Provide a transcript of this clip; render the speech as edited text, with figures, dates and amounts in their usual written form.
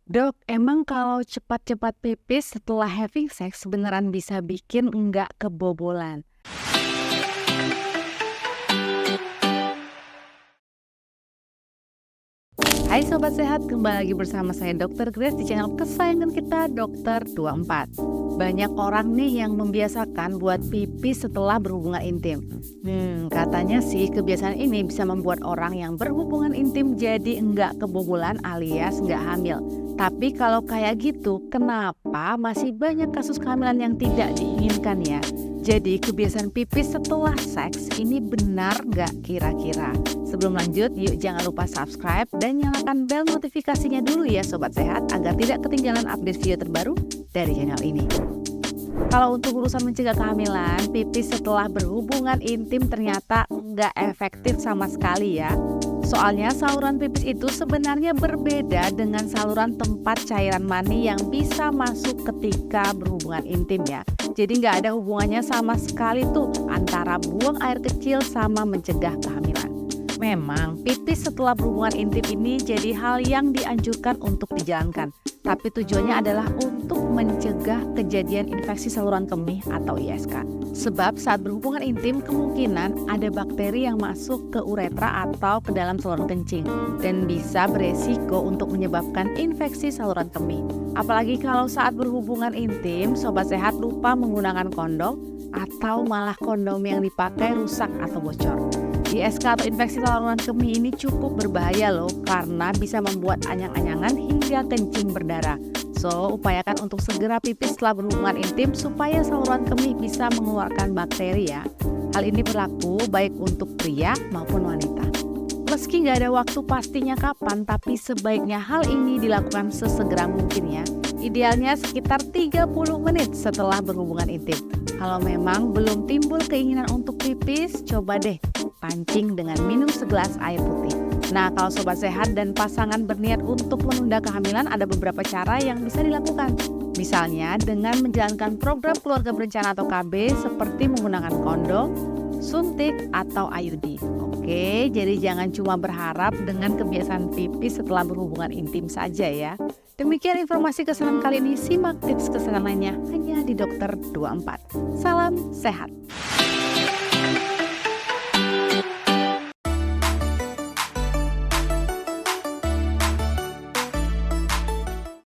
Dok, emang kalau cepat-cepat pipis setelah having sex beneran bisa bikin enggak kebobolan? Hai Sobat Sehat, kembali lagi bersama saya Dr. Grace di channel kesayangan kita Dokter 24. Banyak orang nih yang membiasakan buat pipis setelah berhubungan intim. Katanya sih kebiasaan ini bisa membuat orang yang berhubungan intim jadi enggak kebobolan alias enggak hamil. Tapi kalau kayak gitu, kenapa masih banyak kasus kehamilan yang tidak diinginkan ya? Jadi kebiasaan pipis setelah seks ini benar nggak kira-kira? Sebelum lanjut, yuk jangan lupa subscribe dan nyalakan bel notifikasinya dulu ya Sobat Sehat agar tidak ketinggalan update video terbaru dari channel ini. Kalau untuk urusan mencegah kehamilan, pipis setelah berhubungan intim ternyata nggak efektif sama sekali ya. Soalnya saluran pipis itu sebenarnya berbeda dengan saluran tempat cairan mani yang bisa masuk ketika berhubungan intim ya. Jadi nggak ada hubungannya sama sekali tuh antara buang air kecil sama mencegah kehamilan. Memang pipis setelah berhubungan intim ini jadi hal yang dianjurkan untuk dijalankan. Tapi tujuannya adalah untuk mencegah kejadian infeksi saluran kemih atau ISK. Sebab saat berhubungan intim kemungkinan ada bakteri yang masuk ke uretra atau ke dalam saluran kencing dan bisa beresiko untuk menyebabkan infeksi saluran kemih. Apalagi kalau saat berhubungan intim, Sobat Sehat lupa menggunakan kondom atau malah kondom yang dipakai rusak atau bocor. ISK atau infeksi saluran kemih ini cukup berbahaya loh karena bisa membuat anyang-anyangan hingga kencing berdarah. So, upayakan untuk segera pipis setelah berhubungan intim supaya saluran kemih bisa mengeluarkan bakteri ya. Hal ini berlaku baik untuk pria maupun wanita. Meski nggak ada waktu pastinya kapan, tapi sebaiknya hal ini dilakukan sesegera mungkin ya. Idealnya sekitar 30 menit setelah berhubungan intim. Kalau memang belum timbul keinginan untuk pipis, coba deh pancing dengan minum segelas air putih. Nah, kalau Sobat Sehat dan pasangan berniat untuk menunda kehamilan, ada beberapa cara yang bisa dilakukan. Misalnya dengan menjalankan program keluarga berencana atau KB seperti menggunakan kondom, suntik, atau IUD. Oke, jadi jangan cuma berharap dengan kebiasaan pipis setelah berhubungan intim saja ya. Demikian informasi kesehatan kali ini, simak tips kesehatan lainnya hanya di Dokter 24. Salam sehat.